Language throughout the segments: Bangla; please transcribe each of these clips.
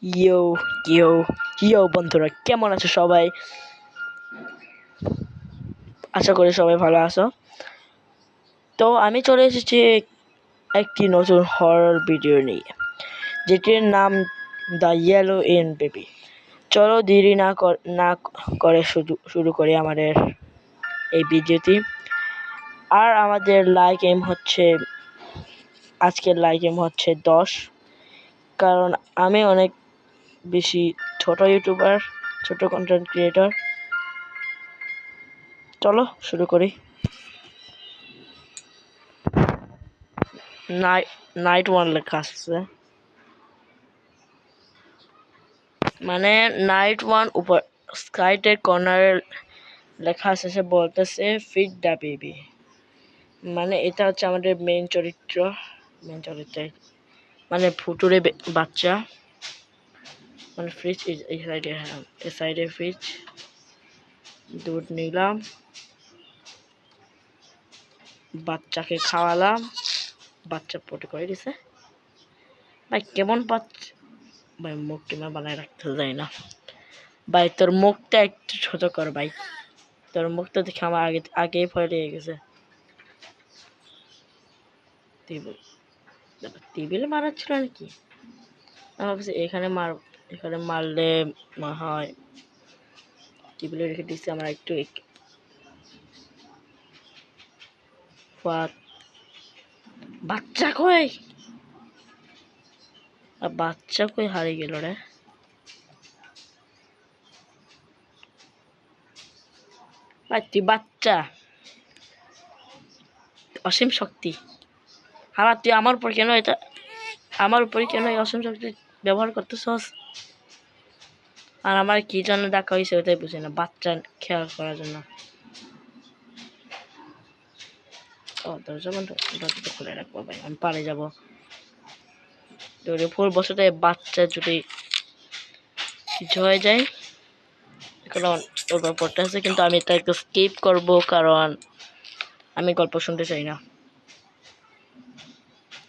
ইয়ো ইয়ো ইয়ো বন্ধুরা, কেমন আছো সবাই? আশা করি সবাই ভালো আছো। তো আমি চলে এসেছি একটি নতুন হরর ভিডিও নিয়ে, যেটির নাম দ্য ইয়েলো ইন বেবি। চলো দেরি না করে শুরু করি আমাদের এই ভিডিওটি। আর আমাদের আজকের লাইক এম হচ্ছে 10, কারণ আমি অনেক বেশি ছোট ইউটিউবার, ছোট কন্টেন্ট ক্রিয়েটর। চলো শুরু করি। নাইট ওয়ান লেখা আসছে, মানে নাইট ওয়ান উপর স্কাইটের কর্নারে লেখা আছে, সে বলতেছে ফিড দ্য বেবি। মানে এটা হচ্ছে আমাদের মেন চরিত্র মানে ফুটুরে বাচ্চা। মানে ফ্রিজ এই সাইডে, হ্যাঁ এই সাইডে ফ্রিজ। দুধ নিলাম, বাচ্চাকে খাওয়ালাম, বাচ্চা পটি করে দিছে। ভাই কেমন বাচ্চা, ভাই মুখ টিমা বানায় রাখতে যায় না ভাই। তোর মুখটা একটু ছোট কর ভাই, তোর মুখটা দেখে আমার আগেই ভয় লেগে গেছে। টেবিলে মারা ছিল নাকি? আমি ভাবছি এখানে মারলে হয়। টেবিলে রেখে দিচ্ছি আমার একটু বাচ্চা কই হারিয়ে গেল রে। ভাই তুই বাচ্চা, অসীম শক্তি। তুই আমার উপর কেন এই অসীম শক্তি ব্যবহার করতেছস? আর আমার কি জন্য ডাকা হয়েছে ওটাই বুঝি না, বাচ্চা খেয়াল করার জন্য। দরজা খুলে রাখবো ভাই, আমি পারে যাবো। ফুল বছরে বাচ্চা যদি কিছু হয়ে যায়, কারণ ওর ব্যাপারটা আছে, কিন্তু আমি এটা একটু স্কিপ করবো কারণ আমি গল্প শুনতে চাই না।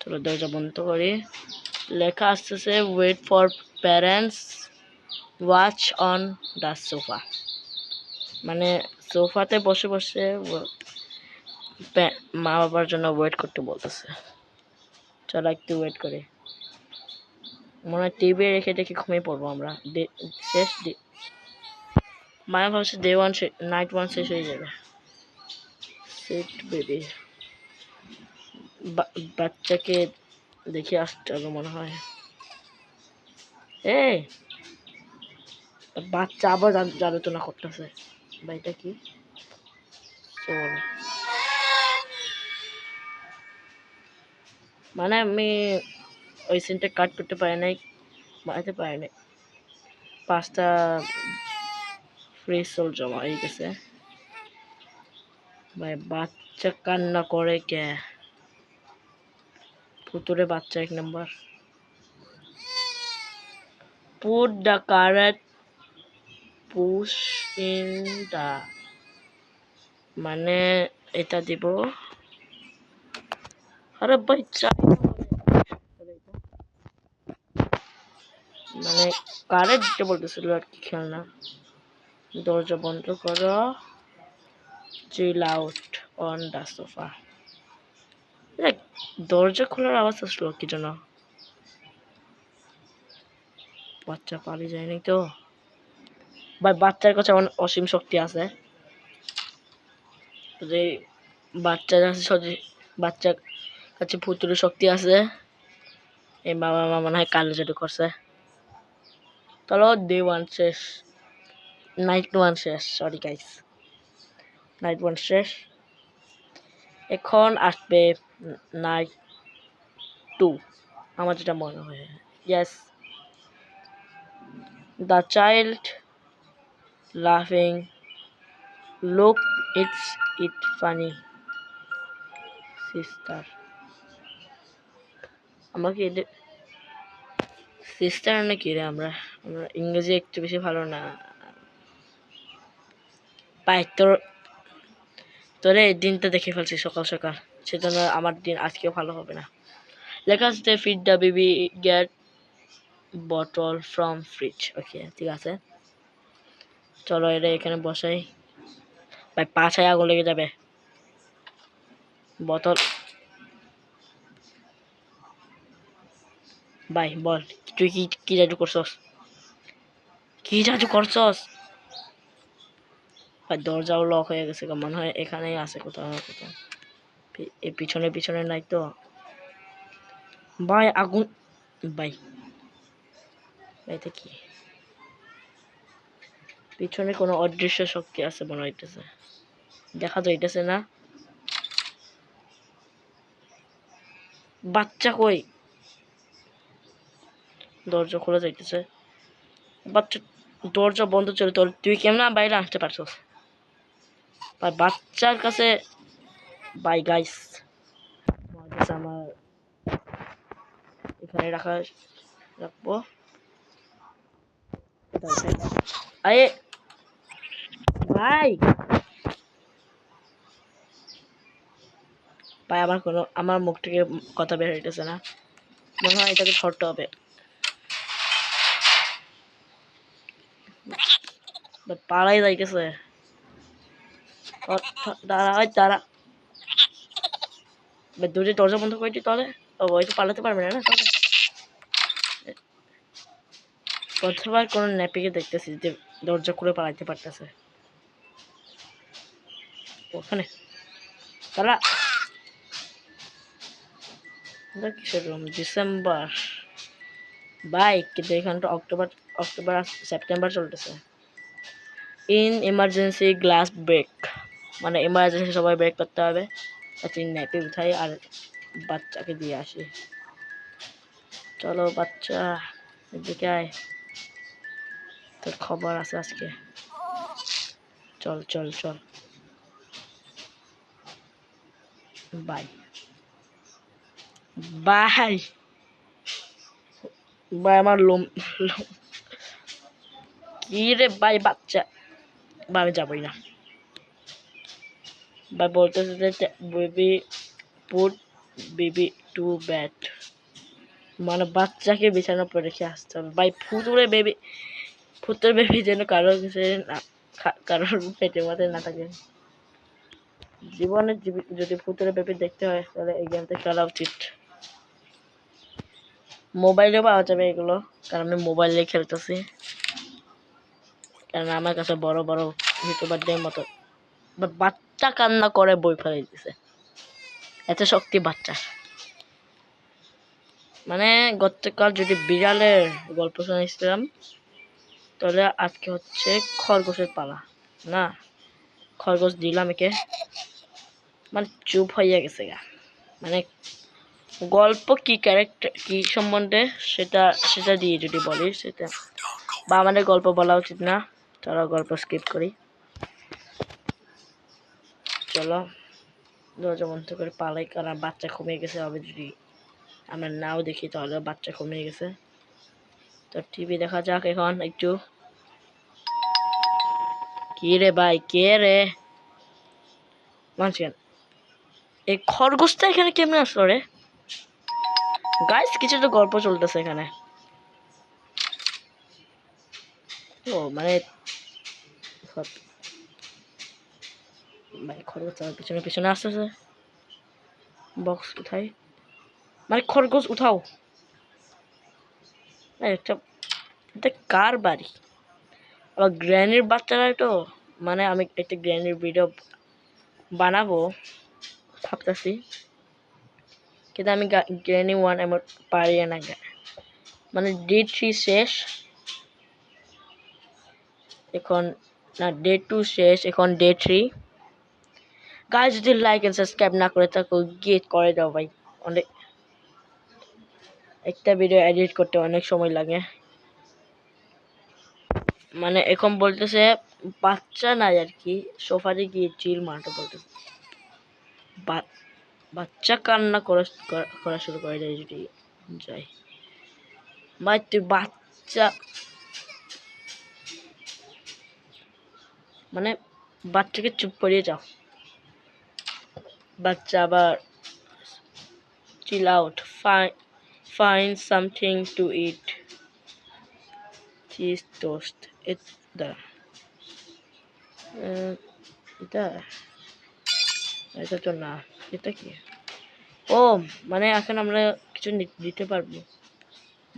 চলো দরজা বন্ধ করি। লেখা আসতেছে wait for parents, watch on the sofa. মানে সোফাতে বসে বসে মা বাবার জন্য ওয়েট করতে বলতেছে। চলো একটু ওয়েট করি। মনে হয় টিভি রেখে ঘুমিয়ে পড়বো আমরা। মায়া ভাবছে নাইট ওয়ান শেষ হয়ে যাবে। সিট বেবি, বাচ্চাকে দেখে আসতে হবে মনে হয়। এই বাচ্চা আবার আলোচনা করতেছে। ভাইটা কি? মানে আমি ওই সিনটা কাট করতে পারি নাই, বানাতে পারি নাই। 5টা ফ্রি সোল জমা হয়ে গেছে। ভাই বাচ্চা কান্না করে কে? ভুতুরে বাচ্চা 1 number. Put the carrot push in the, মানে এটা দিব। আরে ভাই মানে কারেন্ট দিতে বলতেছিল আর কি, খেলনা। দরজা বন্ধ করো, চিল আউট অন দ্য সোফা। দরজা খোলার আওয়াজ আসলো কি জন্য? বাচ্চা পালিয়ে যায়নি তো? ভাই বাচ্চার কাছে অসীম শক্তি আছে। যে বাচ্চার কাছে ভুতুরে শক্তি আছে। এই বাবা মা মনে হয় কালো জাদু করছে। চলো নাইট ওয়ান শেষ, সরি গাইস, নাইট ওয়ান শেষ। এখন আসবে নাইট 2, আমার যেটা মনে হয়। ইয়েস, দ্য চাইল্ড লাফিং, লুক ইট ফানি সিস্টার। আমাকে সিস্টার নাকি রে? আমরা ইংরেজি একটু বেশি ভালো না। পাই তোরে এই দিনটা দেখে ফেলছি সকাল সকাল, সেজন্য আমার দিন আজকেও ভালো হবে না। লেখা আছে feed the baby get bottle from fridge. Okay, ঠিক আছে, চলো এটা এখানে বসাই। ভাই পাছায় আগুন লেগে যাবে। বোতল, ভাই বল, তুই কি কি জাদু করছস? কি জাদু করছস? ভাই দরজাও লক হয়ে গেছে, মনে হয় এখানেই আছে কোথাও না কোথাও। এই পিছনে পিছনে নাই তো? ভাই আগুন, ভাই এটা কি? পিছনে কোনো অদৃশ্য শক্তি আছে মনে হইতেছে, দেখা যাইতেছে না। বাচ্চা কই? দরজা খোলা যাইতেছে, বাচ্চা দরজা বন্ধ ছিল তোর, তুই কেমন বাইরে আসতে পারছস? ভাই বাচ্চার কাছে, বাই গাইস, আমার এখানে রাখবো। আরে ভাই, ভাই আমার মুখ থেকে কথা বের হইতেছে না, মনে হয় এটাকে ধরতে হবে। পালাই যাইতেছে, দাঁড়া দাঁড়া, দুটো দরজা বন্ধ করে দিই তাহলে। ওই তো পালাতে পারবে না তাহলে। প্রথমবার কোনো ন্যাপিকে দেখতেছি যে দরজা খুলে পালাইতে পারতেছে। ওখানে তারা কিসের রুম? ডিসেম্বর, ভাই কিন্তু এখানে তো অক্টোবর, অক্টোবর সেপ্টেম্বর চলতেছে। ইন এমার্জেন্সি গ্লাস ব্রেক, মানে এমার্জেন্সি সবাই ব্রেক করতে হবে। তিন ন্যাপি উঠাই আর বাচ্চাকে দিয়ে আসি। চলো বাচ্চা এদিকে আয়, তোর খবর আছে আজকে, চল চল চল। বাই বাই ভাই, আমার লোম, কি রে ভাই বাচ্চা, বা আমি যাবই না। ভাই বলতেছে যে baby put baby to bed, মানে বাচ্চাকে বিছানা পরে রেখে আসতে হবে। ভাই ফুতুরে বেবি, ফুতুরে বেবি যেন কারোর কাছে না, কারোর পেটের মধ্যে না থাকে। জীবনে যদি ফুতুরে বেবি দেখতে হয় তাহলে এই গেমটা খেলা উচিত। মোবাইলেও পাওয়া যাবে এগুলো, কারণ আমি মোবাইলে খেলতেছি, কারণ আমার কাছে বড় বড় ইউটিউবারদের মতো বাচ্চা কান্না করে বই ফেলে দিতেছে, এত শক্তি বাচ্চার। মানে গতকাল যদি বিড়ালের গল্প শুনেছিলাম, তাহলে আজকে হচ্ছে খরগোশের পালা। না, খরগোশ দিলাম একে, মানে চুপ হইয়া গেছে গা। মানে গল্প কি ক্যারেক্টার কি সম্বন্ধে সেটা সেটা দিয়ে যদি বলিস সেটা, বা আমাদের গল্প বলা উচিত না, চলো গল্প স্কিপ করি। চলো দরজা বন্ধ করে পালাই, কারণ বাচ্চা ঘুমিয়ে গেছে। হবে যদি আমরা নাও দেখি তাহলে বাচ্চা ঘুমিয়ে গেছে। তো টিভি দেখা যাক এখন একটু। কি রে ভাই, কে রে মানছেন? এই খরগোশটা এখানে কেমনে আসলো রে? গাইস কিছু তো গল্প চলতেছে এখানে। ও মানে ভাই খরগোশ আমার পিছনে পিছনে আসতেছে। বক্স উঠাই, মানে খরগোশ উঠাও। একটা, এটা কার বাড়ি? আবার গ্র্যানির বাচ্চারা তো, মানে আমি একটা গ্র্যানির ভিডিও বানাবো ভাবতেছি, কিন্তু আমি গ্র্যানি ওয়ান এমন পারি না। মানে ডে 3 শেষ এখন, না ডে 2 শেষ এখন, ডে 3। গাইস যদি লাইক এন্ড সাবস্ক্রাইব না করে থাকো গিয়ে করে দাও ভাই, অনেক, একটা ভিডিও এডিট করতে অনেক সময় লাগে। মানে এখন বলতেছে বাচ্চা নাই আর কি, সোফাতে গিয়ে চিল মারতে বলতেছে। বাচ্চা কান্না করা শুরু করে দেয় যদি যাই। ভাই তুই বাচ্চা, মানে বাচ্চাকে চুপ করিয়ে যাও। বাচ্চা আবার chill out, find something to eat. Cheese toast এটা এটা এটা তো না, এটা কি? ও মানে এখন আমরা কিছু দিতে পারবো,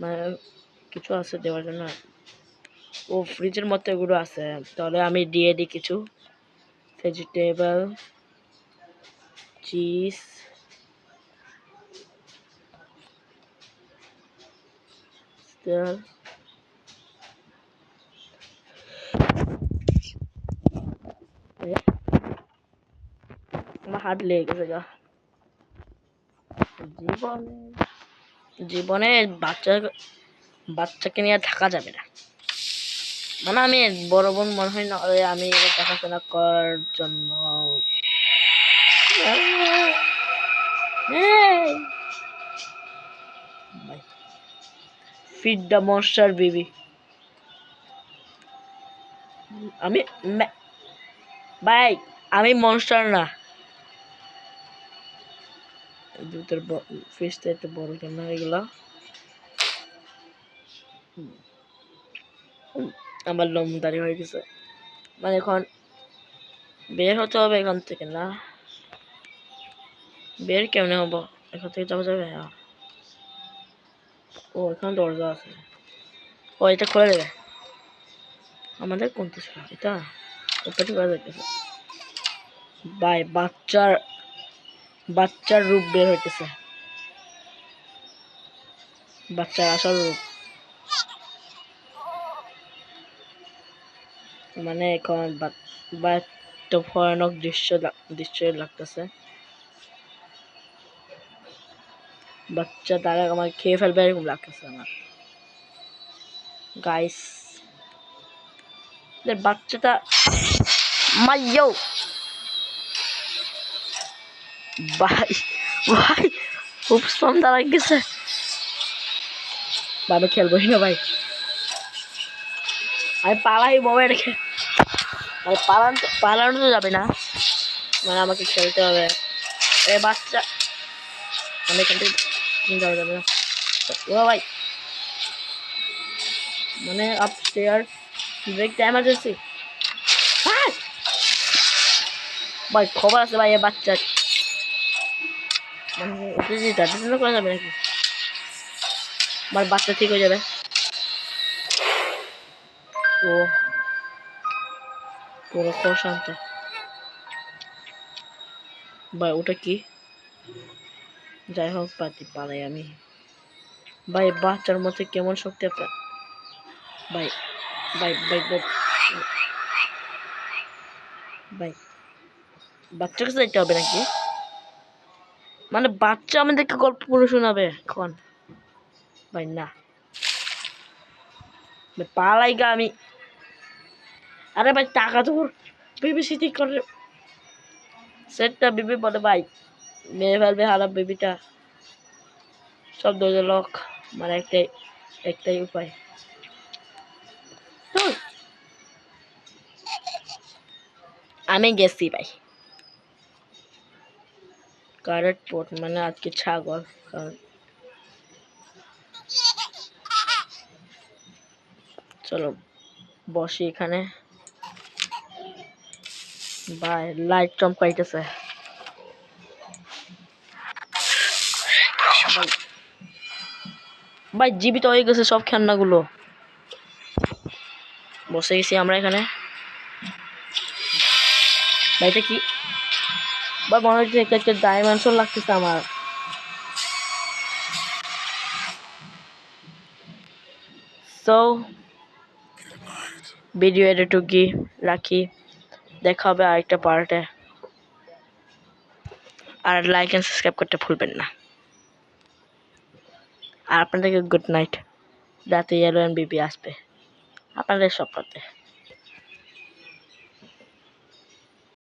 মানে কিছু আছে দেওয়ার জন্য। ও ফ্রিজের মধ্যে এগুলো আছে, তাহলে আমি দিয়ে দিই কিছু ভেজিটেবল, চিজ, আমার হাত লেগে গেছে গা। জীবনে জীবনে বাচ্চাকে নিয়ে থাকা যাবে না, মানে আমি বড় বোন মনে হয় না, আমি এবার দেখাশোনা করার জন্য। Feed the monster baby. আমি ভাই আমি মনস্টার না। দুধের ফিশটা একটু বড় কেন এগুলা? আমার লোম দাঁড়িয়ে হয়ে গেছে, মানে এখন বের হতে হবে এখান থেকে। না বের কেমনে হবো? এখান থেকে যাওয়া যাবে? ও এখানে দরজা আছে, ও এটা খুলে দেবে আমাদের। কোনটা ছিল এটা? ওপেন করা যাইতেছে। ভাই বাচ্চার রূপ বের হইতেছে, বাচ্চার আসল রূপ। মানে এখন একটা ভয়ানক দৃশ্য লাগতেছে। বাচ্চা তারা আমার খেয়ে ফেলবে এরকম লাগতেছে আমার গাইস। বাচ্চাটা মাইয়ো ভাই ভাই খুব সন্ধ্যা লাগে গেছে। আমি খেলবোই না ভাই, আমি পালাই বাবা রেখে। পালানো তো যাবে না, মানে আমাকে খেলতে হবে। এ বাচ্চা আমি এখান থেকে যাওয়া যাবে না। ও ভাই মানে আপস্টেয়ার ব্রেক দ্য এমার্জেন্সি। ভাই খবর আছে ভাই, এ বাচ্চার মানে এটা যে তাদের জন্য করা যাবে নাকি? আমার বাচ্চা ঠিক হয়ে যাবে। ও পুরো শান্ত ভাই, ওটা কি? যাই হোক পালাই আমি। ভাই বাচ্চার মধ্যে কেমন শক্তি আপনার? ভাই ভাই ভাই ভাই ভাই বাচ্চার কাছে যাইতে হবে নাকি? মানে বাচ্চা আমাদেরকে গল্প করে শোনাবে এখন? ভাই না, পালাই গা আমি। আরে ভাই টাকা তো বেবি সিটি করে সেটটা বেবি বলে ভাই মেরে ফেলবে হারাপ বেবিটা। সব দরজা লক, মানে একটাই উপায়। আমি গেছি ভাই কারেক্ট পোর্ট, মানে আজকে ছাগল। কারণ চলো বসি এখানে। ভাই লাইট চমকাইতেছে। ভাই জীবিত হয়ে গেছে সব খেলনাগুলো। বসে গেছি আমরা এখানে। ভাইটা কি ভাই? মনে হচ্ছে একটা ডাইমেনশন লাগতেছে আমার। সো ভিডিও এডিটকে রাখি, দেখা হবে আরেকটা পার্টে। আর লাইক এন্ড সাবস্ক্রাইব করতে ভুলবেন না। আর আপনাদেরকে গুড নাইট। রাতে ইয়েলো এন্ড বেবি আসবে আপনাদের স্বপ্নতে।